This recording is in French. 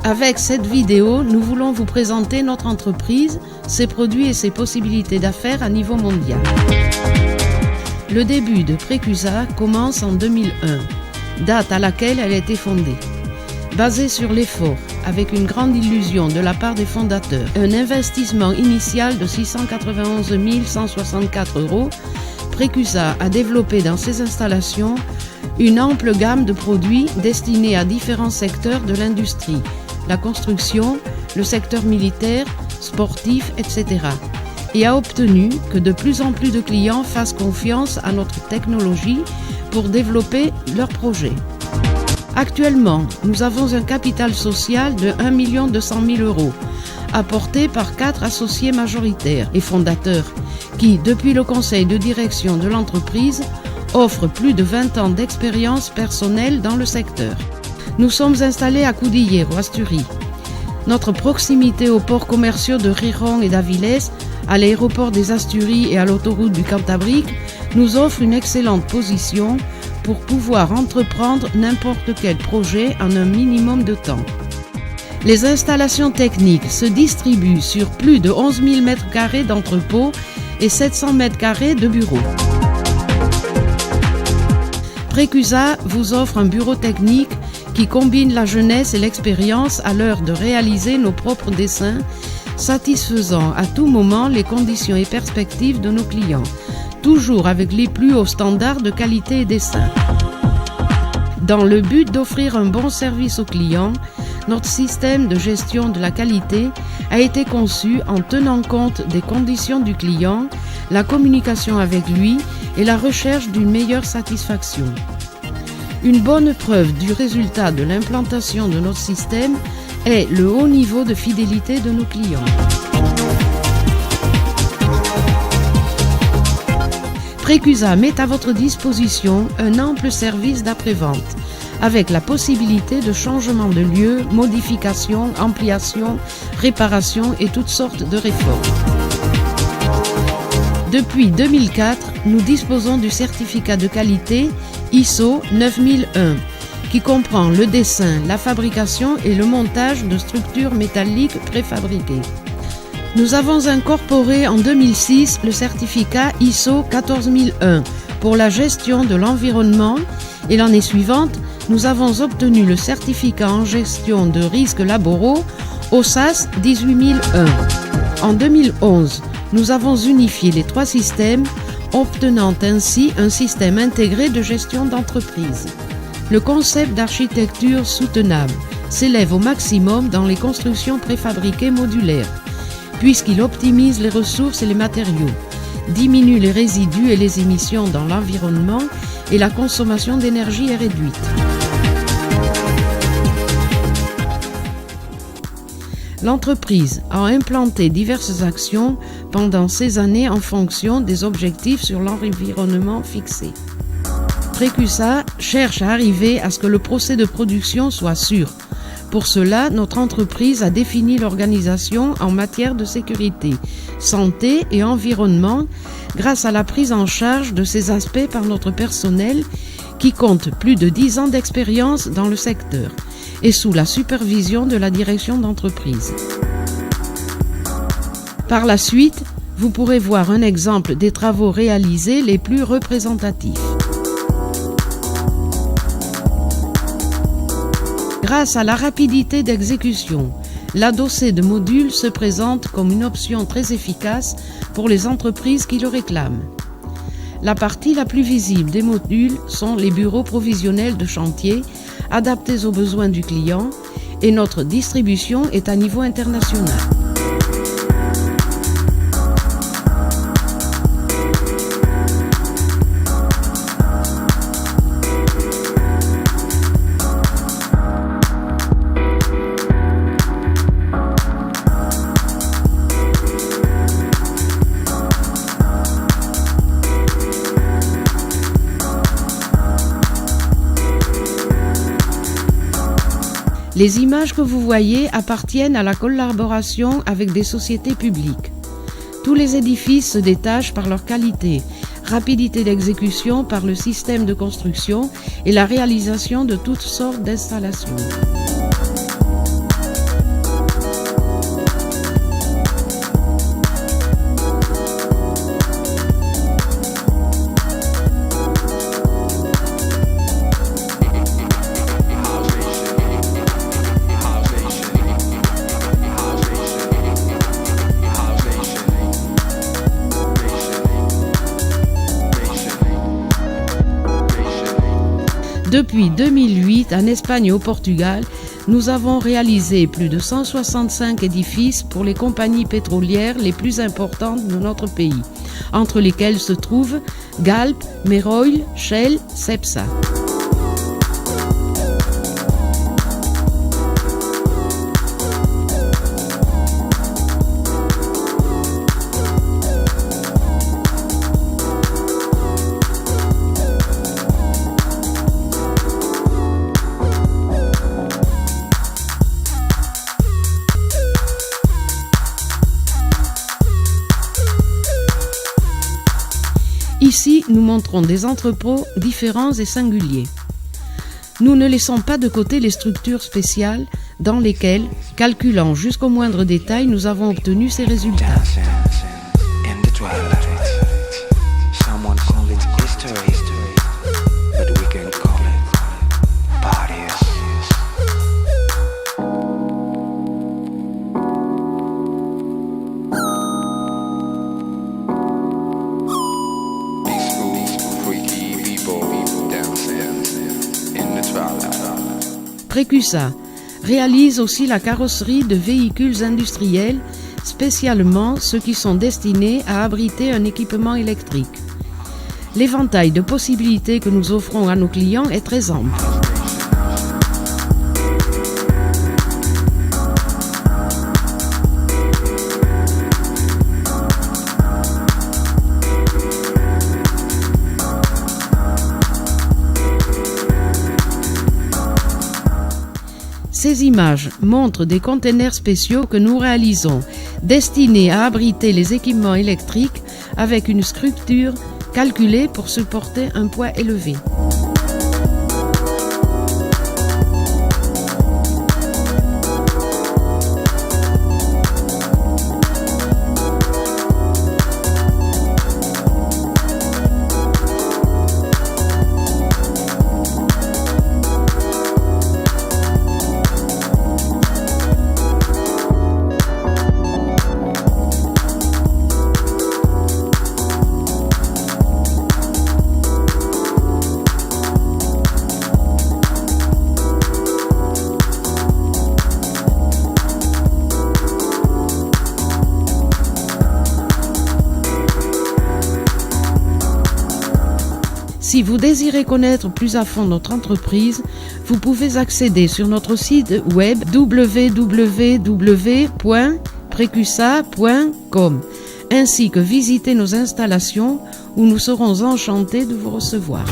Avec cette vidéo, nous voulons vous présenter notre entreprise, ses produits et ses possibilités d'affaires à niveau mondial. Le début de Précusa commence en 2001, date à laquelle elle a été fondée. Basée sur l'effort, avec une grande illusion de la part des fondateurs, un investissement initial de 691 164 €, Précusa a développé dans ses installations une ample gamme de produits destinés à différents secteurs de l'industrie, la construction, le secteur militaire, sportif, etc. et a obtenu que de plus en plus de clients fassent confiance à notre technologie pour développer leurs projets. Actuellement, nous avons un capital social de 1 200 000 €, apporté par 4 associés majoritaires et fondateurs qui, depuis le conseil de direction de l'entreprise, offrent plus de 20 ans d'expérience personnelle dans le secteur. Nous sommes installés à Cudillero, Asturies. Notre proximité aux ports commerciaux de Gijón et d'Avilés, à l'aéroport des Asturies et à l'autoroute du Cantabrique nous offre une excellente position pour pouvoir entreprendre n'importe quel projet en un minimum de temps. Les installations techniques se distribuent sur plus de 11 000 m² d'entrepôts et 700 m² de bureaux. Précusa vous offre un bureau technique qui combine la jeunesse et l'expérience à l'heure de réaliser nos propres dessins, satisfaisant à tout moment les conditions et perspectives de nos clients, toujours avec les plus hauts standards de qualité et dessin. Dans le but d'offrir un bon service aux clients, notre système de gestion de la qualité a été conçu en tenant compte des conditions du client, la communication avec lui et la recherche d'une meilleure satisfaction. Une bonne preuve du résultat de l'implantation de notre système est le haut niveau de fidélité de nos clients. Précusa met à votre disposition un ample service d'après-vente, avec la possibilité de changement de lieu, modification, ampliation, réparation et toutes sortes de réformes. Depuis 2004, nous disposons du certificat de qualité ISO 9001, qui comprend le dessin, la fabrication et le montage de structures métalliques préfabriquées. Nous avons incorporé en 2006 le certificat ISO 14001 pour la gestion de l'environnement et l'année suivante, nous avons obtenu le certificat en gestion de risques laboraux OSAS 18001. En 2011, nous avons unifié les 3 systèmes, obtenant ainsi un système intégré de gestion d'entreprise. Le concept d'architecture soutenable s'élève au maximum dans les constructions préfabriquées modulaires, puisqu'il optimise les ressources et les matériaux, diminue les résidus et les émissions dans l'environnement et la consommation d'énergie est réduite. L'entreprise a implanté diverses actions pendant ces années en fonction des objectifs sur l'environnement fixés. Précusa cherche à arriver à ce que le procès de production soit sûr. Pour cela, notre entreprise a défini l'organisation en matière de sécurité, santé et environnement grâce à la prise en charge de ces aspects par notre personnel qui compte plus de 10 ans d'expérience dans le secteur et sous la supervision de la direction d'entreprise. Par la suite, vous pourrez voir un exemple des travaux réalisés les plus représentatifs. Grâce à la rapidité d'exécution, l'adossé de modules se présente comme une option très efficace pour les entreprises qui le réclament. La partie la plus visible des modules sont les bureaux provisionnels de chantier adaptés aux besoins du client et notre distribution est à niveau international. Les images que vous voyez appartiennent à la collaboration avec des sociétés publiques. Tous les édifices se détachent par leur qualité, rapidité d'exécution par le système de construction et la réalisation de toutes sortes d'installations. Depuis 2008, en Espagne et au Portugal, nous avons réalisé plus de 165 édifices pour les compagnies pétrolières les plus importantes de notre pays, entre lesquelles se trouvent Galp, Meroil, Shell, Cepsa. Ici, nous montrons des entrepôts différents et singuliers. Nous ne laissons pas de côté les structures spéciales dans lesquelles, calculant jusqu'au moindre détail, nous avons obtenu ces résultats. Précusa réalise aussi la carrosserie de véhicules industriels, spécialement ceux qui sont destinés à abriter un équipement électrique. L'éventail de possibilités que nous offrons à nos clients est très ample. Ces images montrent des containers spéciaux que nous réalisons, destinés à abriter les équipements électriques avec une structure calculée pour supporter un poids élevé. Si vous désirez connaître plus à fond notre entreprise, vous pouvez accéder sur notre site web www.precusa.com ainsi que visiter nos installations où nous serons enchantés de vous recevoir.